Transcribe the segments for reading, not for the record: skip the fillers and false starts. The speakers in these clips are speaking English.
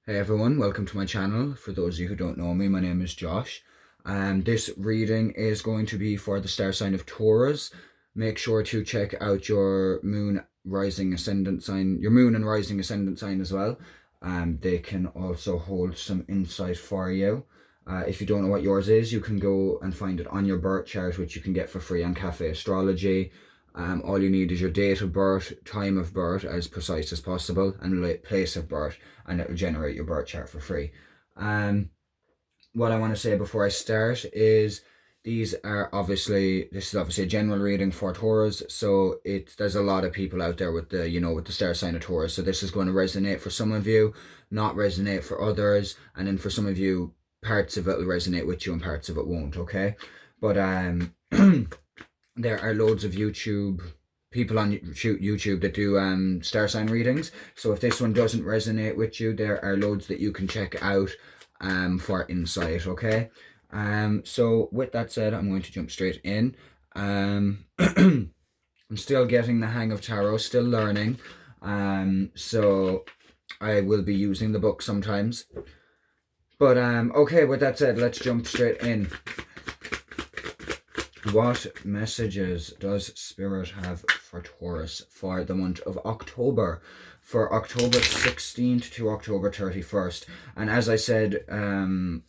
Hey everyone, welcome to my channel. For those of you who don't know me, my name is Josh. This reading is going to be for the star sign of Taurus. Make sure to check out your moon, rising, ascendant sign, your moon and rising ascendant sign as well. They can also hold some insight for you. If you don't know what yours is, you can go and find it on your birth chart, which you can get for free on Cafe Astrology. All you need is your date of birth, time of birth, as precise as possible, and place of birth, and it will generate your birth chart for free. What I want to say before I start is this is obviously a general reading for Taurus, so there's a lot of people out there with the star sign of Taurus, so this is going to resonate for some of you, not resonate for others, and then for some of you, parts of it will resonate with you and parts of it won't, okay? But there are loads of people on YouTube that do star sign readings. So if this one doesn't resonate with you, there are loads that you can check out for insight, okay? So with that said, I'm going to jump straight in. I'm still getting the hang of tarot, still learning. So I will be using the book sometimes. But okay, with that said, let's jump straight in. What messages does Spirit have for Taurus for the month of October? For October 16th to October 31st. And as I said in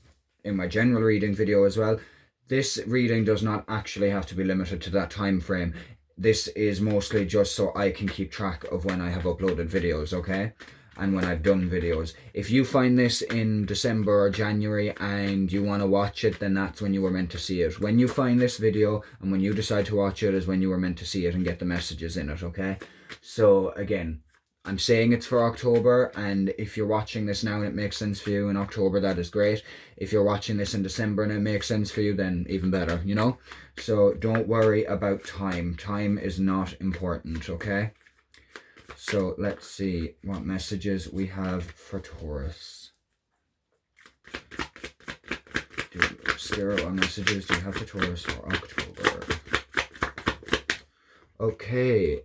my general reading video as well, this reading does not actually have to be limited to that time frame. This is mostly just so I can keep track of when I have uploaded videos, okay? And when I've done videos. If you find this in December or January and you want to watch it, then that's when you were meant to see it. When you find this video and when you decide to watch it is when you were meant to see it and get the messages in it, okay? So again, I'm saying it's for October, and if you're watching this now and it makes sense for you in October, that is great. If you're watching this in December and it makes sense for you, then even better, you know? So don't worry about time. Time is not important, okay? So let's see what messages we have for Taurus. Spirit, what messages do you have for Taurus for October? Okay,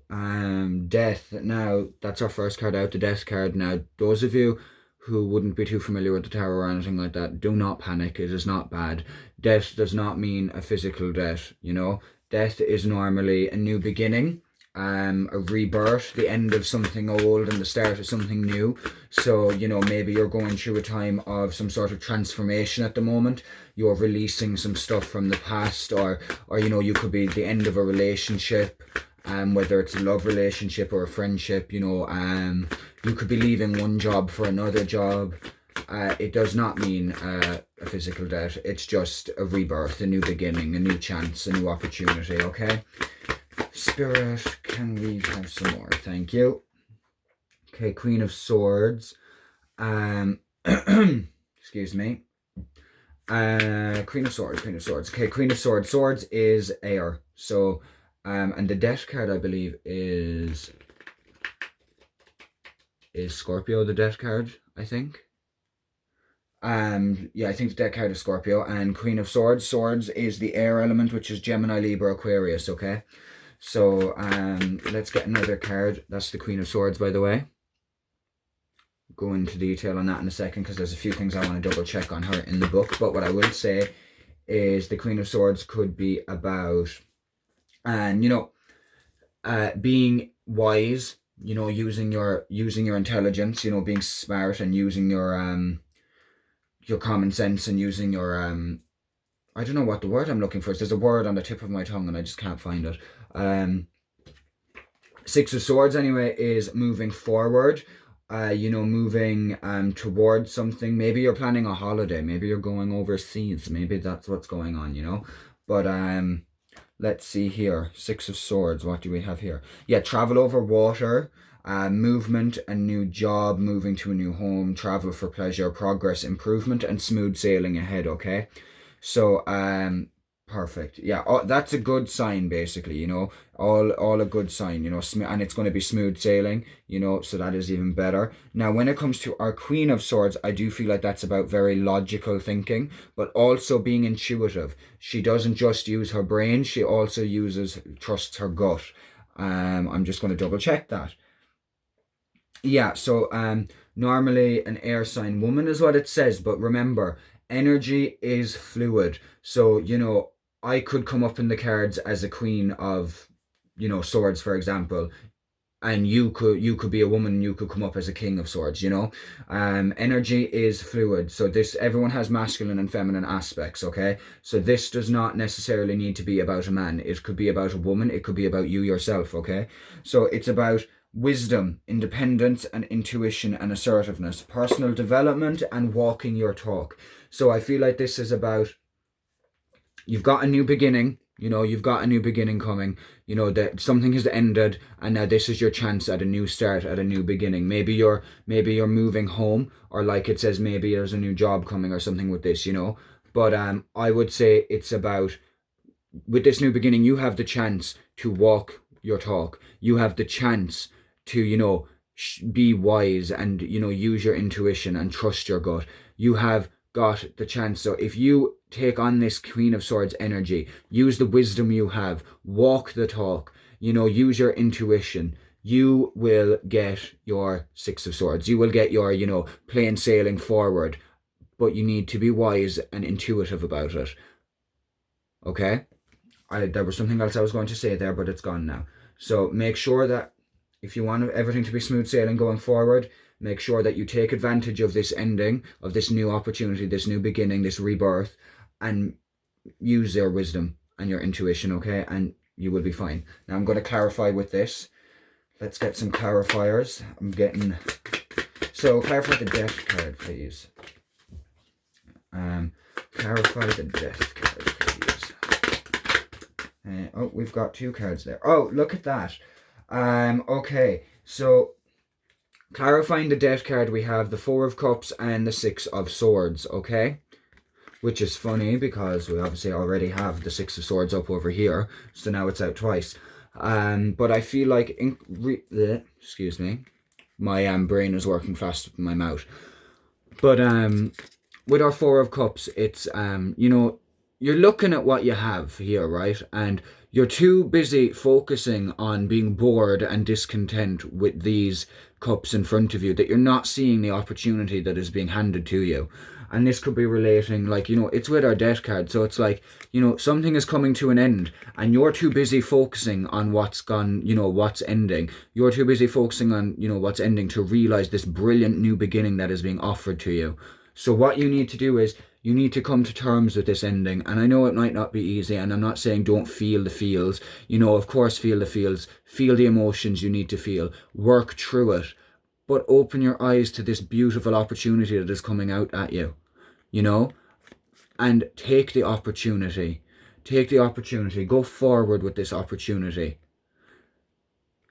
Death. Now, that's our first card out, the Death card. Now, those of you who wouldn't be too familiar with the tarot or anything like that, do not panic. It is not bad. Death does not mean a physical death, you know? Death is normally a new beginning. A rebirth, the end of something old and the start of something new. So, you know, maybe you're going through a time of some sort of transformation at the moment. You're releasing some stuff from the past, or you know, you could be the end of a relationship, whether it's a love relationship or a friendship, you know, you could be leaving one job for another job. It does not mean a physical death. It's just a rebirth, a new beginning, a new chance, a new opportunity, okay? Spirit, can we have some more? Thank you. Okay, Queen of Swords. Excuse me. Queen of Swords. Okay, Queen of Swords. Swords is air. So, and the Death card, I believe, is Scorpio, the Death card, I think. Yeah, I think the Death card is Scorpio. And Queen of Swords. Swords is the air element, which is Gemini, Libra, Aquarius, okay? So let's get another card. That's the Queen of Swords, by the way. Go into detail on that in a second because there's a few things I want to double check on her in the book. But what I will say is the Queen of Swords could be about, you know, being wise. You know, using your intelligence. You know, being smart and using your common sense and using your I don't know what the word I'm looking for is. There's a word on the tip of my tongue and I just can't find it. Six of Swords anyway is moving forward, you know, moving towards something. Maybe you're planning a holiday, maybe you're going overseas, maybe that's what's going on, you know. But let's see here. Six of Swords, what do we have here? Yeah, travel over water, movement, a new job, moving to a new home, travel for pleasure, progress, improvement, and smooth sailing ahead, okay? So perfect. Yeah, that's a good sign, basically, you know, all a good sign, you know, and it's going to be smooth sailing, you know, so that is even better. Now, when it comes to our Queen of Swords, I do feel like that's about very logical thinking, but also being intuitive. She doesn't just use her brain, she also trusts her gut. I'm just going to double check that. Yeah, so normally an air sign woman is what it says, but remember, energy is fluid. So, I could come up in the cards as a queen of, swords, for example, and you could be a woman, you could come up as a king of swords. Energy is fluid, so this everyone has masculine and feminine aspects, okay? So this does not necessarily need to be about a man. It could be about a woman, it could be about you yourself, okay? So it's about wisdom, independence and intuition and assertiveness, personal development and walking your talk. So I feel like this is about, you've got a new beginning. You've got a new beginning coming. That something has ended, and now this is your chance at a new start, at a new beginning. Maybe you're moving home, or like it says, maybe there's a new job coming or something with this. But I would say it's about, with this new beginning, you have the chance to walk your talk. You have the chance to, be wise and, use your intuition and trust your gut. You have got the chance. So if you take on this Queen of Swords energy, use the wisdom you have, walk the talk, use your intuition, you will get your Six of Swords. You will get your, plain sailing forward. But you need to be wise and intuitive about it. Okay? There was something else I was going to say there, but it's gone now. So make sure that if you want everything to be smooth sailing going forward, make sure that you take advantage of this ending, of this new opportunity, this new beginning, this rebirth, and use your wisdom and your intuition, okay? And you will be fine. Now I'm going to clarify with this. Let's get some clarifiers. So clarify the death card, please. Clarify the death card, please. Oh, we've got two cards there. Oh, look at that. Okay, so clarifying the death card, we have the Four of Cups and the Six of Swords, okay? Which is funny because we obviously already have the Six of Swords up over here, so now it's out twice. But I feel like, excuse me, my brain is working faster than my mouth. But with our Four of Cups, it's, you're looking at what you have here, right? And you're too busy focusing on being bored and discontent with these cups in front of you that you're not seeing the opportunity that is being handed to you. And this could be relating, like, it's with our death card. So it's like, something is coming to an end and you're too busy focusing on what's gone, what's ending. You're too busy focusing on, what's ending to realize this brilliant new beginning that is being offered to you. So what you need to do is, you need to come to terms with this ending. And I know it might not be easy, and I'm not saying don't feel the feels. Of course, feel the feels. Feel the emotions you need to feel. Work through it. But open your eyes to this beautiful opportunity that is coming out at you. And take the opportunity. Take the opportunity. Go forward with this opportunity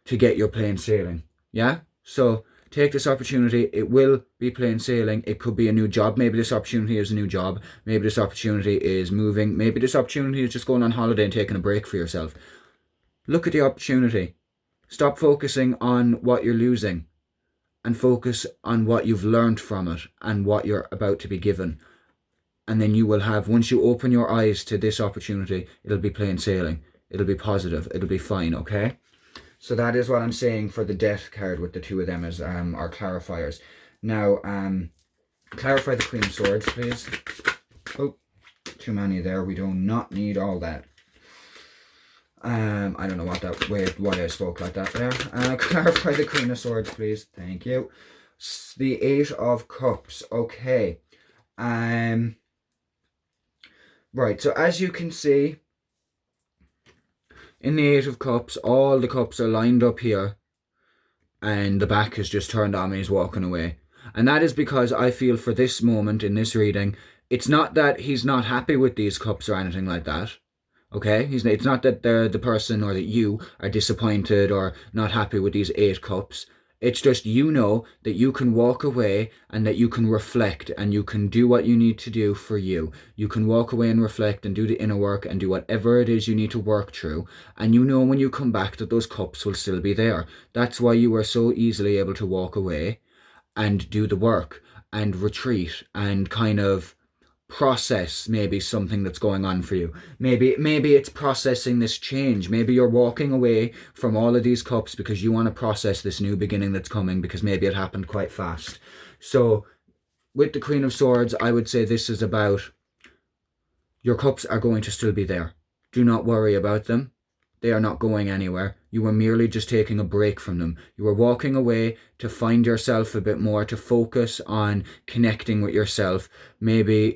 to get your plain sailing. Yeah? So take this opportunity. It will be plain sailing. It could be a new job. Maybe this opportunity is a new job. Maybe this opportunity is moving. Maybe this opportunity is just going on holiday and taking a break for yourself. Look at the opportunity. Stop focusing on what you're losing and focus on what you've learned from it and what you're about to be given. And then you will have, once you open your eyes to this opportunity, it'll be plain sailing. It'll be positive. It'll be fine, okay? So that is what I'm saying for the death card with the two of them as our clarifiers. Now, clarify the Queen of Swords, please. Oh, too many there. We do not need all that. I don't know why I spoke like that there. Clarify the Queen of Swords, please. Thank you. The Eight of Cups. Okay. Right, so as you can see, in the Eight of Cups, all the cups are lined up here, and the back is just turned on me, he's walking away. And that is because I feel for this moment in this reading, it's not that he's not happy with these cups or anything like that. Okay? It's not that the person or that you are disappointed or not happy with these 8 cups. It's just that you can walk away and that you can reflect and you can do what you need to do for you. You can walk away and reflect and do the inner work and do whatever it is you need to work through. And when you come back that those cups will still be there. That's why you are so easily able to walk away and do the work and retreat and kind of process maybe something that's going on for you. Maybe it's processing this change. Maybe you're walking away from all of these cups because you want to process this new beginning that's coming, because maybe it happened quite fast. So with the Queen of Swords, I would say this is about your cups are going to still be there. Do not worry about them. They are not going anywhere. You were merely just taking a break from them. You were walking away to find yourself a bit more, to focus on connecting with yourself. Maybe,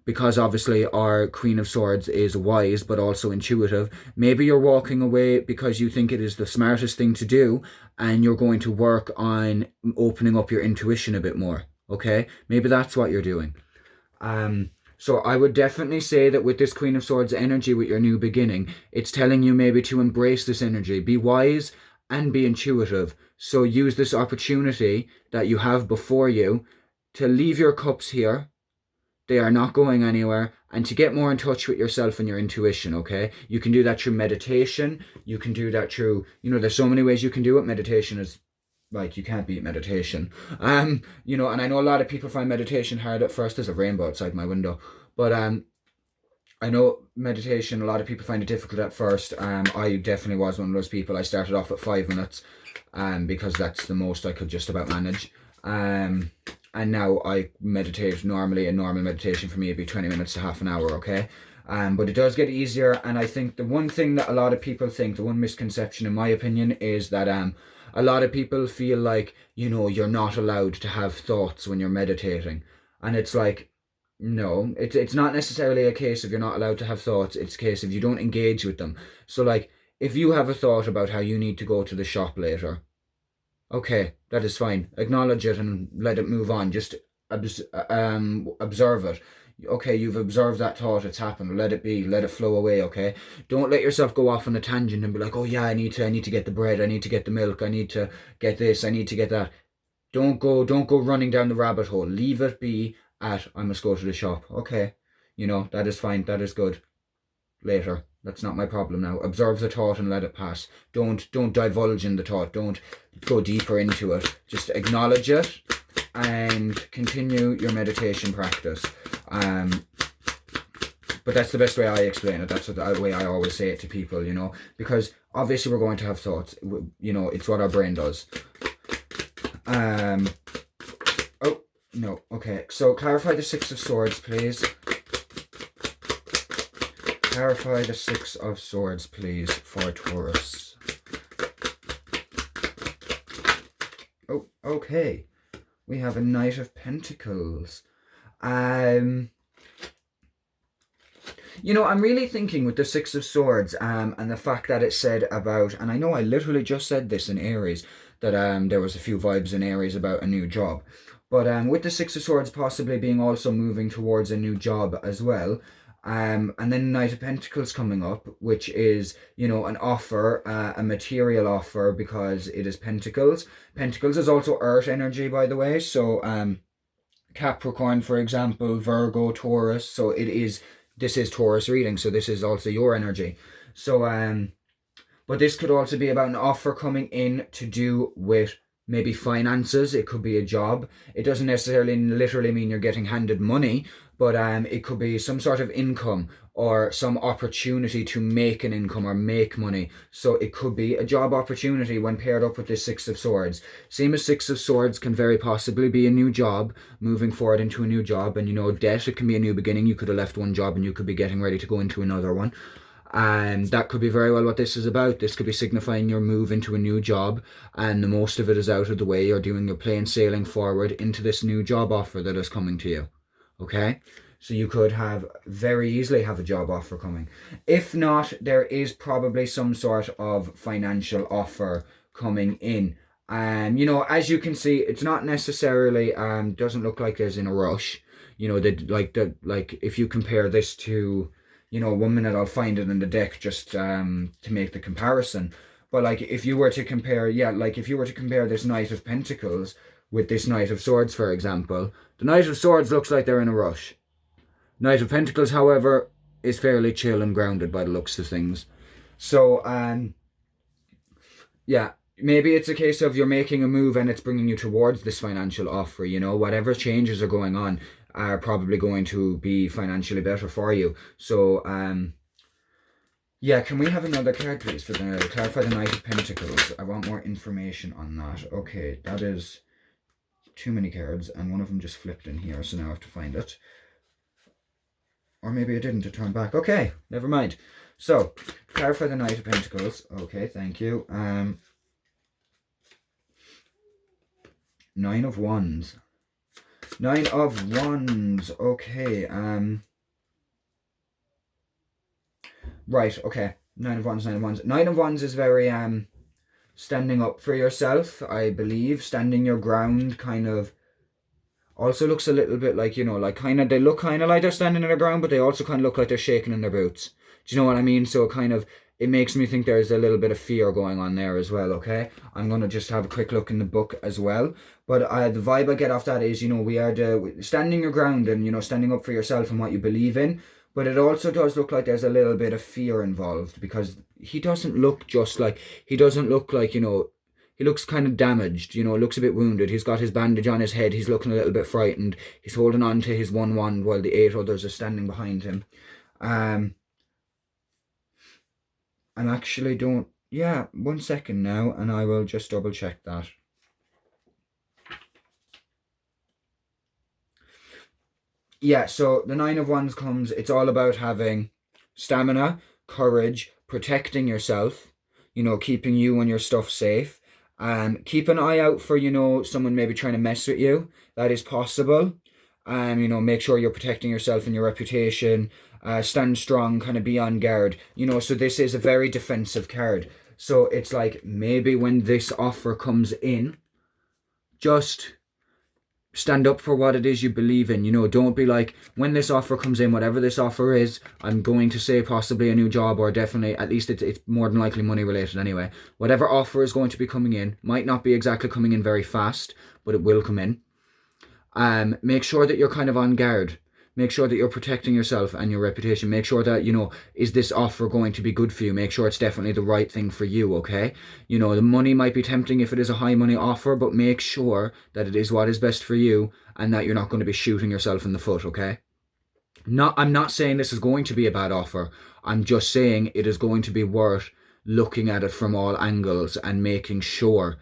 because obviously our Queen of Swords is wise but also intuitive. Maybe you're walking away because you think it is the smartest thing to do, and you're going to work on opening up your intuition a bit more. Okay? Maybe that's what you're doing. So I would definitely say that with this Queen of Swords energy, with your new beginning, it's telling you maybe to embrace this energy, be wise and be intuitive. So use this opportunity that you have before you to leave your cups here. They are not going anywhere, and to get more in touch with yourself and your intuition, okay? You can do that through meditation. You can do that through, there's so many ways you can do it. Meditation is like, you can't beat meditation. And I know a lot of people find meditation hard at first. There's a rainbow outside my window. But I know meditation, a lot of people find it difficult at first. I definitely was one of those people. I started off at 5 minutes because that's the most I could just about manage. And now I meditate normally. A normal meditation for me would be 20 minutes to half an hour, okay? But it does get easier. And I think the one thing that a lot of people think, the one misconception in my opinion, is that a lot of people feel like, you're not allowed to have thoughts when you're meditating. And it's like, no, it's not necessarily a case of you're not allowed to have thoughts. It's a case of you don't engage with them. So like, if you have a thought about how you need to go to the shop later, okay, that is fine. Acknowledge it and let it move on. Just observe it. Okay, you've observed that thought, it's happened. Let it be, let it flow away, okay? Don't let yourself go off on a tangent and be like, oh yeah, I need to get the bread, I need to get the milk, I need to get this, I need to get that. Don't go running down the rabbit hole. Leave it be at, I must go to the shop. Okay, that is fine, that is good. Later. That's not my problem now. Observe the thought and let it pass. Don't divulge in the thought. Don't go deeper into it. Just acknowledge it and continue your meditation practice. But that's the best way I explain it. That's the way I always say it to people, because obviously we're going to have thoughts. It's what our brain does. Oh, no. Okay, so clarify the Six of Swords, please. Clarify the Six of Swords, please, for Taurus. Oh, okay. We have a Knight of Pentacles. I'm really thinking with the Six of Swords, and the fact that it said about, and I know I literally just said this in Aries, that there was a few vibes in Aries about a new job. But with the Six of Swords possibly being also moving towards a new job as well. And then Knight of Pentacles coming up, which is, an offer, a material offer, because it is Pentacles. Pentacles is also Earth energy, by the way. So Capricorn, for example, Virgo, Taurus. So this is Taurus reading. So this is also your energy. So, but this could also be about an offer coming in to do with maybe finances. It could be a job. It doesn't necessarily literally mean you're getting handed money, but it could be some sort of income or some opportunity to make an income or make money. So it could be a job opportunity when paired up with this Six of Swords. Same as Six of Swords can very possibly be a new job, moving forward into a new job. And debt, it can be a new beginning. You could have left one job and you could be getting ready to go into another one. And that could be very well what this is about. This could be signifying your move into a new job, and the most of it is out of the way. You're doing your plain sailing forward into this new job offer that is coming to you. Okay? So you could very easily have a job offer coming. If not, there is probably some sort of financial offer coming in. And, as you can see, it's not necessarily, doesn't look like there's in a rush. If you compare this to, 1 minute I'll find it in the deck just to make the comparison. But if you were to compare, this Knight of Pentacles with this Knight of Swords, for example, the Knight of Swords looks like they're in a rush. Knight of Pentacles, however, is fairly chill and grounded by the looks of things. So, maybe it's a case of you're making a move and it's bringing you towards this financial offer, whatever changes are going on. are probably going to be financially better for you. So, yeah, can we have another card, please, for the clarify the Knight of Pentacles? I want more information on that. Okay, that is too many cards, and one of them just flipped in here, so now I have to find it. Or maybe I didn't, it turned back. Okay, never mind. So, clarify the Knight of Pentacles. Okay, thank you. 9 of Wands. 9 of Wands. Okay, right, okay. 9 of Wands, 9 of Wands. 9 of Wands is very, standing up for yourself, I believe. Standing your ground, kind of. Also looks a little bit like, you know, like kind of, they look kind of like they're standing on the ground, but they also kind of look like they're shaking in their boots. Do you know what I mean? So kind of, it makes me think there's a little bit of fear going on there as well, okay? I'm going to just have a quick look in the book as well. But the vibe I get off that is, you know, we are standing your ground and, you know, standing up for yourself and what you believe in. But it also does look like there's a little bit of fear involved, because he doesn't look just like, he doesn't look like, you know, he looks kind of damaged, you know, looks a bit wounded. He's got his bandage on his head. He's looking a little bit frightened. He's holding on to his one wand while the 8 others are standing behind him. I'm actually don't... Yeah, 1 second now, and I will just double check that. Yeah, so the 9 of Wands comes... It's all about having stamina, courage, protecting yourself, you know, keeping you and your stuff safe. Keep an eye out for, you know, someone maybe trying to mess with you. That is possible. You know, make sure you're protecting yourself and your reputation. Stand strong, kind of be on guard. You know, so this is a very defensive card. So it's like, maybe when this offer comes in, just stand up for what it is you believe in. You know, don't be like, when this offer comes in, whatever this offer is, I'm going to say possibly a new job, or definitely, at least it's more than likely money related anyway. Whatever offer is going to be coming in, might not be exactly coming in very fast, but it will come in. Make sure that you're kind of on guard. Make sure that you're protecting yourself and your reputation. Make sure that, you know, is this offer going to be good for you? Make sure it's definitely the right thing for you, okay? You know, the money might be tempting if it is a high money offer, but make sure that it is what is best for you and that you're not going to be shooting yourself in the foot, okay? I'm not saying this is going to be a bad offer. I'm just saying it is going to be worth looking at it from all angles and making sure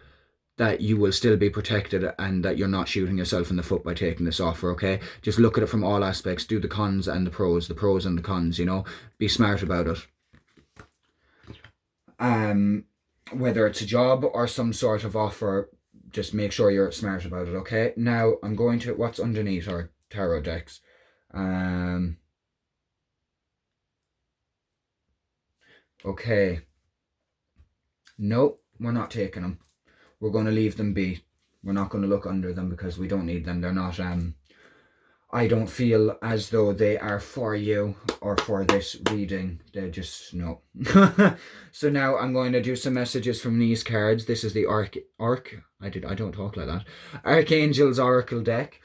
that you will still be protected and that you're not shooting yourself in the foot by taking this offer, okay? Just look at it from all aspects. Do the cons and the pros and the cons, you know? Be smart about it. Whether it's a job or some sort of offer, just make sure you're smart about it, okay? Now, I'm going to... What's underneath our tarot decks? Okay. Nope, we're not taking them. We're going to leave them be. We're not going to look under them because we don't need them. They're not, I don't feel as though they are for you or for this reading. They're just, no. So now I'm going to do some messages from these cards. This is the I don't talk like that. Archangel's Oracle deck.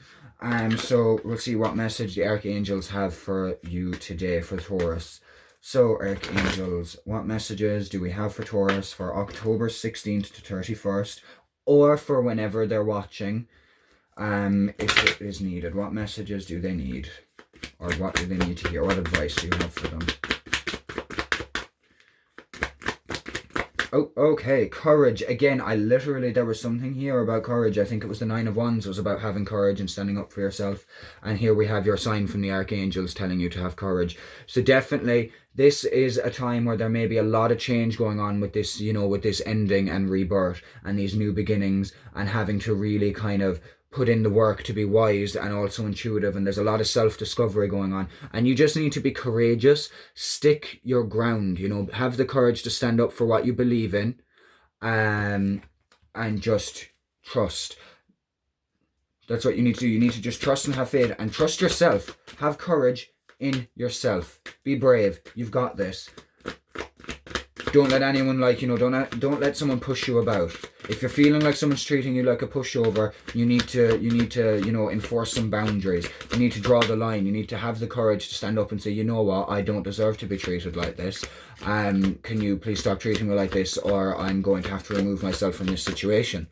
So we'll see what message the Archangels have for you today for Taurus. So, Archangels, what messages do we have for Taurus for October 16th to 31st, or for whenever they're watching, if it is needed? What messages do they need? Or what do they need to hear? What advice do you have for them? Oh, okay, courage. Again, there was something here about courage. I think it was the 9 of Wands was about having courage and standing up for yourself. And here we have your sign from the Archangels telling you to have courage. So definitely, this is a time where there may be a lot of change going on with this, you know, with this ending and rebirth and these new beginnings and having to really kind of put in the work to be wise and also intuitive, and there's a lot of self-discovery going on, and you just need to be courageous. Stick your ground, you know, have the courage to stand up for what you believe in, and just trust. That's what you need to do. You need to just trust and have faith and trust yourself. Have courage in yourself. Be brave. You've got this. Don't let anyone, like, you know, don't let someone push you about. If you're feeling like someone's treating you like a pushover, you need to, you know, enforce some boundaries. You need to draw the line. You need to have the courage to stand up and say, you know what, I don't deserve to be treated like this. Can you please stop treating me like this, or I'm going to have to remove myself from this situation.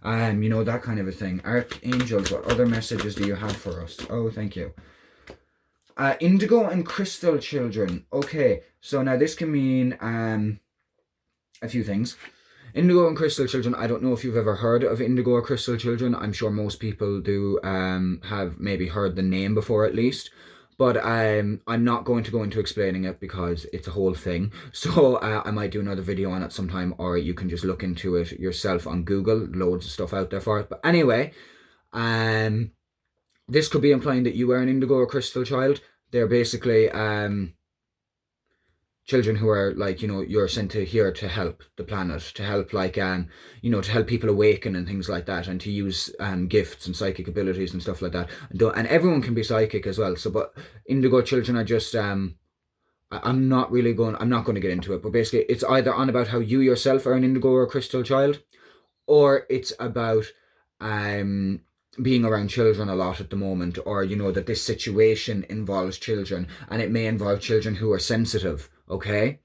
You know, that kind of a thing. Archangels, what other messages do you have for us? Oh, thank you. Indigo and crystal children. Okay, so now this can mean a few things. Indigo and crystal children, I don't know if you've ever heard of indigo or crystal children. I'm sure most people do have maybe heard the name before at least. But I'm not going to go into explaining it because it's a whole thing. So I might do another video on it sometime, or you can just look into it yourself on Google. Loads of stuff out there for it. But anyway, this could be implying that you are an indigo or crystal child. They're basically children who are like, you know, you're sent to here to help the planet, to help like you know, to help people awaken and things like that, and to use gifts and psychic abilities and stuff like that. And everyone can be psychic as well. So but indigo children are just I'm not going to get into it, but basically it's either on about how you yourself are an indigo or a crystal child, or it's about being around children a lot at the moment, or you know that this situation involves children, and it may involve children who are sensitive. Okay,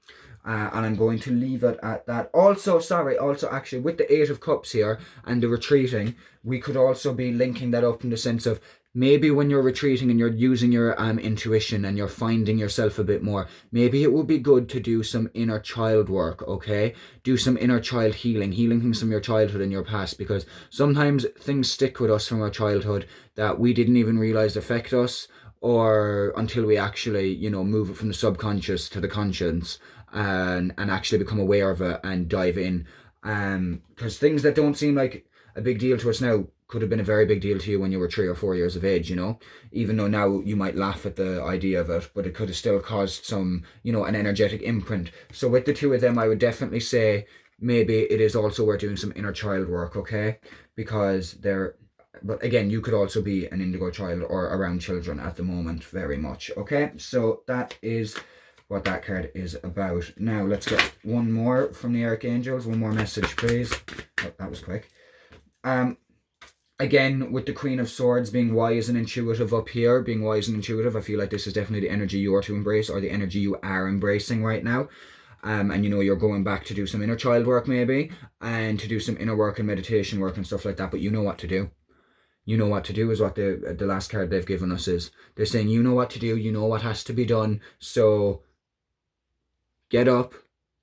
and I'm going to leave it at that. Also, sorry, also actually with the Eight of Cups here and the retreating, we could also be linking that up in the sense of maybe when you're retreating and you're using your intuition and you're finding yourself a bit more, maybe it would be good to do some inner child work. Okay, do some inner child healing things from your childhood and your past, because sometimes things stick with us from our childhood that we didn't even realize affect us, or until we actually, you know, move it from the subconscious to the conscience and actually become aware of it and dive in. Because things that don't seem like a big deal to us now could have been a very big deal to you when you were 3 or 4 years of age, you know, even though now you might laugh at the idea of it, but it could have still caused some, you know, an energetic imprint. So with the two of them, I would definitely say maybe it is also worth doing some inner child work, okay? Because they're, but again, you could also be an indigo child or around children at the moment very much. Okay, so that is what that card is about. Now let's get one more from the archangels. One more message, please. Oh, that was quick. Again, with the Queen of Swords being wise and intuitive up here, being wise and intuitive, I feel like this is definitely the energy you are to embrace, or the energy you are embracing right now. And you know, you're going back to do some inner child work maybe, and to do some inner work and meditation work and stuff like that, but you know what to do. You know what to do is what the last card they've given us is. They're saying you know what to do, you know what has to be done. So get up,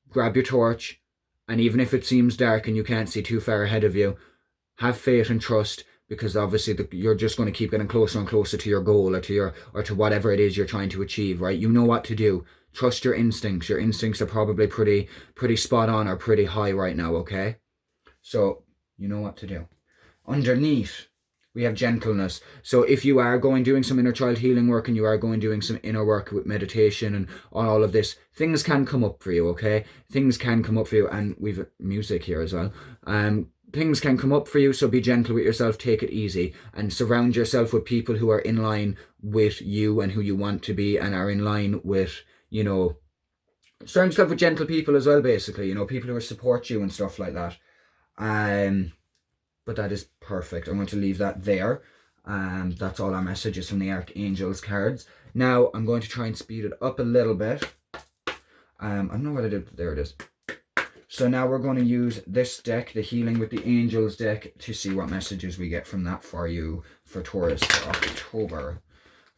grab your torch, and even if it seems dark and you can't see too far ahead of you, have faith and trust, because obviously you're just going to keep getting closer and closer to your goal, or to whatever it is you're trying to achieve, right? You know what to do. Trust your instincts. Your instincts are probably pretty spot on or pretty high right now, okay? So you know what to do. Underneath, we have gentleness. So if you are doing some inner child healing work, and you are doing some inner work with meditation and all of this, things can come up for you, okay? Things can come up for you, and we've music here as well. Things can come up for you, so be gentle with yourself, take it easy, and surround yourself with people who are in line with you and who you want to be, and are in line with, you know, surround yourself with gentle people as well, basically, you know, people who support you and stuff like that. But that is perfect. I'm going to leave that there. That's all our messages from the Archangels cards. Now, I'm going to try and speed it up a little bit. I don't know what I did. There it is. So now we're going to use this deck, the Healing with the Angels deck, to see what messages we get from that for you, for Taurus, for October.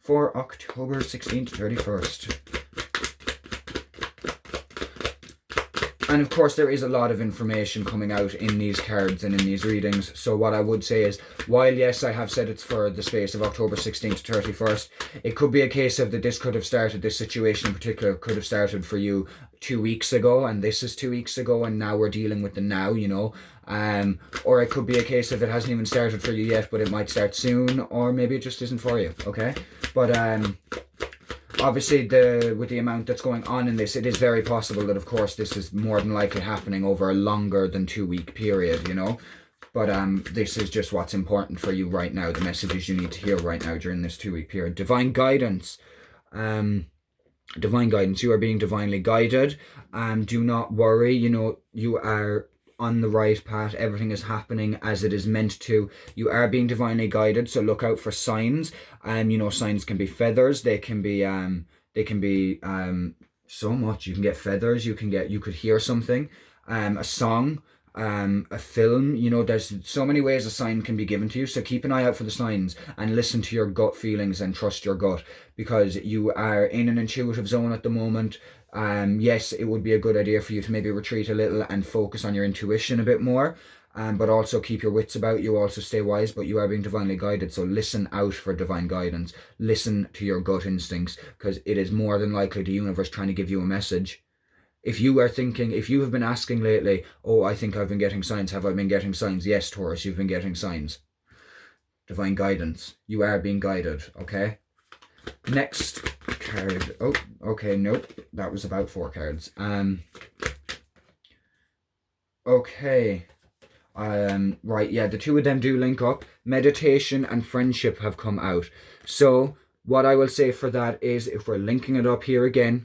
For October 16th to 31st. And of course, there is a lot of information coming out in these cards and in these readings. So what I would say is, while yes, I have said it's for the space of October 16th to 31st, it could be a case of that this could have started, this situation in particular could have started for you 2 weeks ago, and this is 2 weeks ago, and now we're dealing with the now, you know. Or it could be a case of it hasn't even started for you yet, but it might start soon, or maybe it just isn't for you, okay? But obviously, with the amount that's going on in this, it is very possible that, of course, this is more than likely happening over a longer than 2 week period, you know. But this is just what's important for you right now, the messages you need to hear right now during this 2 week period. Divine guidance. Divine guidance. You are being divinely guided. Do not worry. You know, you are on the right path. Everything is happening as it is meant to. You are being divinely guided, so look out for signs. You know, signs can be feathers. They can be so much. You can get feathers. You could hear something, a song. a film. You know, there's so many ways a sign can be given to you, so keep an eye out for the signs and listen to your gut feelings and trust your gut, because you are in an intuitive zone at the moment. Yes, it would be a good idea for you to maybe retreat a little and focus on your intuition a bit more, but also keep your wits about you, also stay wise, but you are being divinely guided, so listen out for divine guidance. Listen to your gut instincts, because it is more than likely the universe trying to give you a message. If you are thinking, if you have been asking lately, oh, I think I've been getting signs, have I been getting signs? Yes, Taurus, you've been getting signs. Divine guidance. You are being guided, okay? Next card. Oh, okay, nope. That was about 4 cards. Okay. Right, yeah, the two of them do link up. Meditation and friendship have come out. So, what I will say for that is, if we're linking it up here again,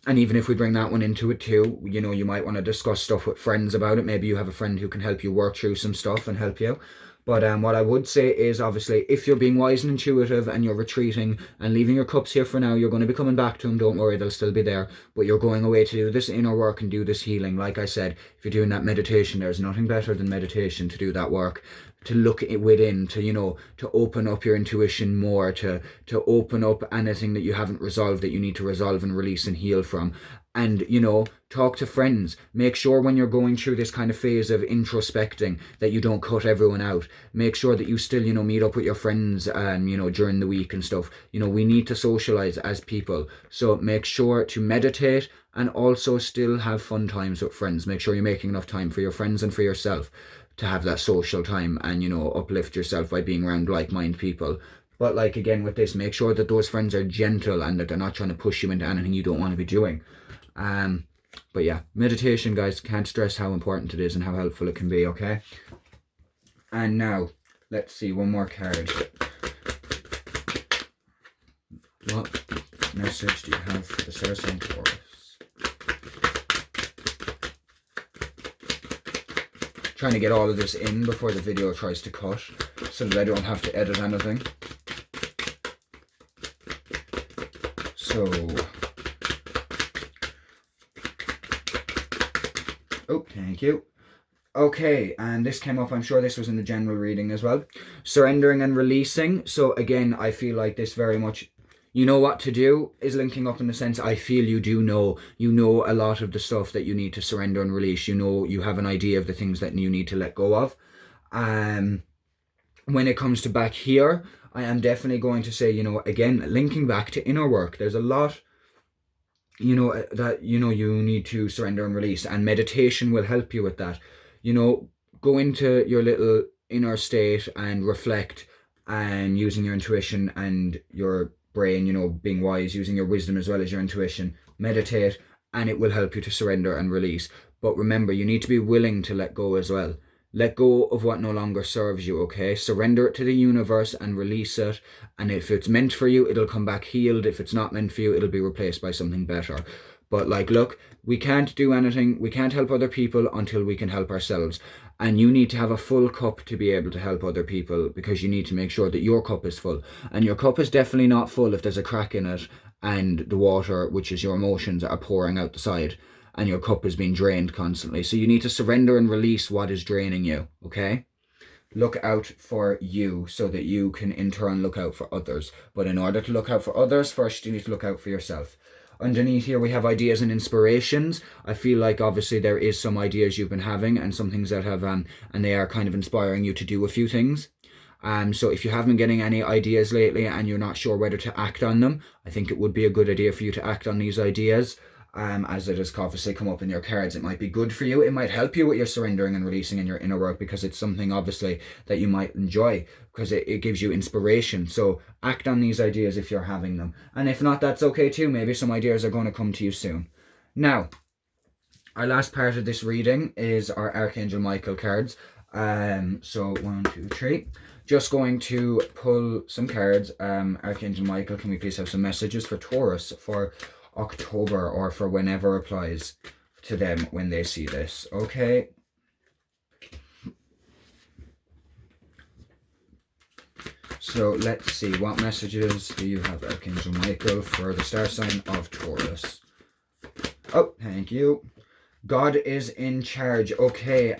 and even if we bring that one into it too, you know, you might want to discuss stuff with friends about it. Maybe you have a friend who can help you work through some stuff and help you. But what I would say is, obviously, if you're being wise and intuitive and you're retreating and leaving your cups here for now, you're going to be coming back to them. Don't worry, they'll still be there. But you're going away to do this inner work and do this healing. Like I said, if you're doing that meditation, there's nothing better than meditation to do that work, to look within, to, you know, to open up your intuition more, to open up anything that you haven't resolved that you need to resolve and release and heal from. And, you know, talk to friends. Make sure when you're going through this kind of phase of introspecting that you don't cut everyone out. Make sure that you still, you know, meet up with your friends, you know, during the week and stuff. You know, we need to socialize as people. So make sure to meditate and also still have fun times with friends. Make sure you're making enough time for your friends and for yourself to have that social time and, you know, uplift yourself by being around like-minded people. But like, again, with this, make sure that those friends are gentle and that they're not trying to push you into anything you don't want to be doing. But yeah, meditation, guys, can't stress how important it is and how helpful it can be, okay? And now, let's see, one more card. What message do you have for the star sign Taurus? Trying to get all of this in before the video tries to cut, so that I don't have to edit anything. So, oh, thank you. Okay, and this came up, I'm sure this was in the general reading as well. Surrendering and releasing. So again, I feel like this very much, you know what to do, is linking up in the sense, I feel you do know. You know a lot of the stuff that you need to surrender and release. You know, you have an idea of the things that you need to let go of. When it comes to back here, I am definitely going to say, you know, again, linking back to inner work. There's a lot, you know, that, you know, you need to surrender and release, and meditation will help you with that. You know, go into your little inner state and reflect, and using your intuition and your brain, you know, being wise, using your wisdom as well as your intuition, meditate, and it will help you to surrender and release. But remember, you need to be willing to let go as well. Let go of what no longer serves you, okay? Surrender it to the universe and release it. And if it's meant for you, it'll come back healed. If it's not meant for you, it'll be replaced by something better. But like, look, we can't do anything. We can't help other people until we can help ourselves. And you need to have a full cup to be able to help other people, because you need to make sure that your cup is full. And your cup is definitely not full if there's a crack in it and the water, which is your emotions, are pouring out the side, and your cup is being drained constantly. So you need to surrender and release what is draining you, okay? Look out for you so that you can in turn look out for others. But in order to look out for others, first you need to look out for yourself. Underneath here we have ideas and inspirations. I feel like obviously there is some ideas you've been having and some things that have, and they are kind of inspiring you to do a few things. So if you haven't been getting any ideas lately and you're not sure whether to act on them, I think it would be a good idea for you to act on these ideas. As it has obviously come up in your cards, it might be good for you. It might help you with your surrendering and releasing in your inner work, because it's something obviously that you might enjoy, because it gives you inspiration. So act on these ideas if you're having them. And if not, that's okay too. Maybe some ideas are going to come to you soon. Now, our last part of this reading is our Archangel Michael cards. So 1, 2, 3. Just going to pull some cards. Archangel Michael, can we please have some messages for Taurus for October, or for whenever applies to them when they see this, okay? So let's see, what messages do you have, Archangel Michael, for the star sign of Taurus? Oh, thank you. God is in charge. Okay,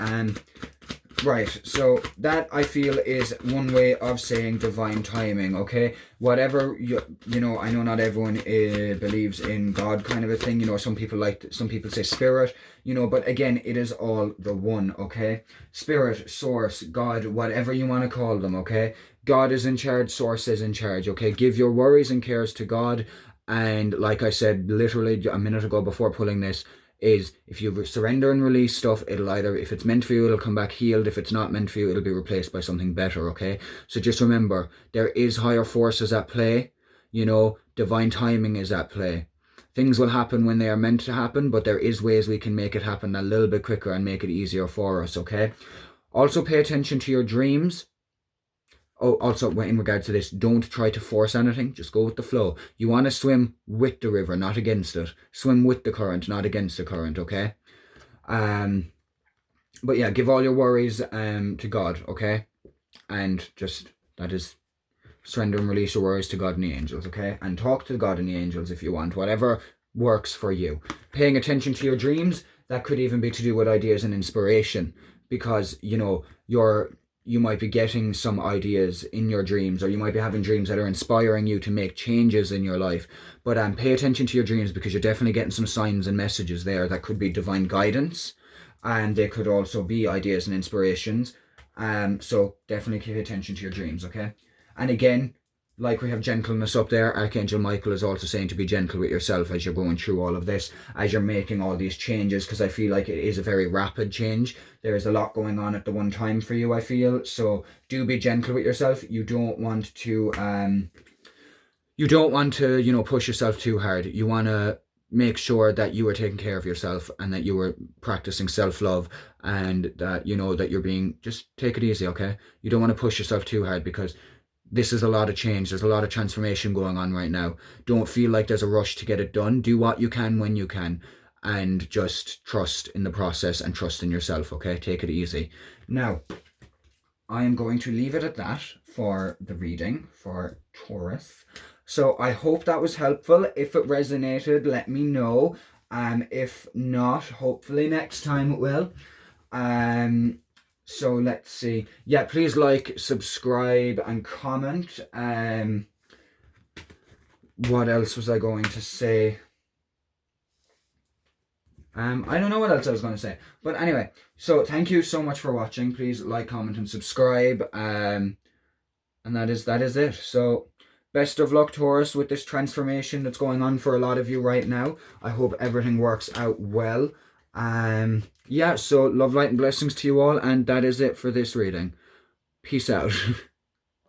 right, so that I feel is one way of saying divine timing, okay? Whatever, you know, I know not everyone believes in God kind of a thing, you know, some people say spirit, you know, but again, it is all the one, okay? Spirit, source, God, whatever you want to call them, okay? God is in charge, source is in charge, okay? Give your worries and cares to God, and like I said literally a minute ago before pulling this, is if you surrender and release stuff, it'll either, if it's meant for you, it'll come back healed. If it's not meant for you, it'll be replaced by something better, okay? So just remember, there is higher forces at play. You know, divine timing is at play. Things will happen when they are meant to happen, but there is ways we can make it happen a little bit quicker and make it easier for us, okay? Also pay attention to your dreams. Oh, also, in regards to this, don't try to force anything. Just go with the flow. You want to swim with the river, not against it. Swim with the current, not against the current, okay? But yeah, give all your worries to God, okay? And just, that is, surrender and release your worries to God and the angels, okay? And talk to God and the angels if you want, whatever works for you. Paying attention to your dreams, that could even be to do with ideas and inspiration, because, you know, you might be getting some ideas in your dreams, or you might be having dreams that are inspiring you to make changes in your life. But pay attention to your dreams, because you're definitely getting some signs and messages there that could be divine guidance, and they could also be ideas and inspirations. So definitely pay attention to your dreams, okay? And again, like we have gentleness up there, Archangel Michael is also saying to be gentle with yourself as you're going through all of this, as you're making all these changes, because I feel like it is a very rapid change. There is a lot going on at the one time for you, I feel. So do be gentle with yourself. You don't want to, you know, push yourself too hard. You want to make sure that you are taking care of yourself, and that you are practicing self-love, and that, you know, that you're being, just take it easy, okay? You don't want to push yourself too hard, because this is a lot of change. There's a lot of transformation going on right now. Don't feel like there's a rush to get it done. Do what you can when you can, and just trust in the process and trust in yourself, okay? Take it easy. Now, I am going to leave it at that for the reading for Taurus. So I hope that was helpful. If it resonated, let me know. If not, hopefully next time it will. So let's see. Yeah, please like, subscribe, and comment. What else was I going to say? I don't know what else I was going to say. But anyway, so thank you so much for watching. Please like, comment, and subscribe. And that is it. So best of luck, Taurus, with this transformation that's going on for a lot of you right now. I hope everything works out well. Yeah, so love, light, and blessings to you all, and that is it for this reading. Peace out.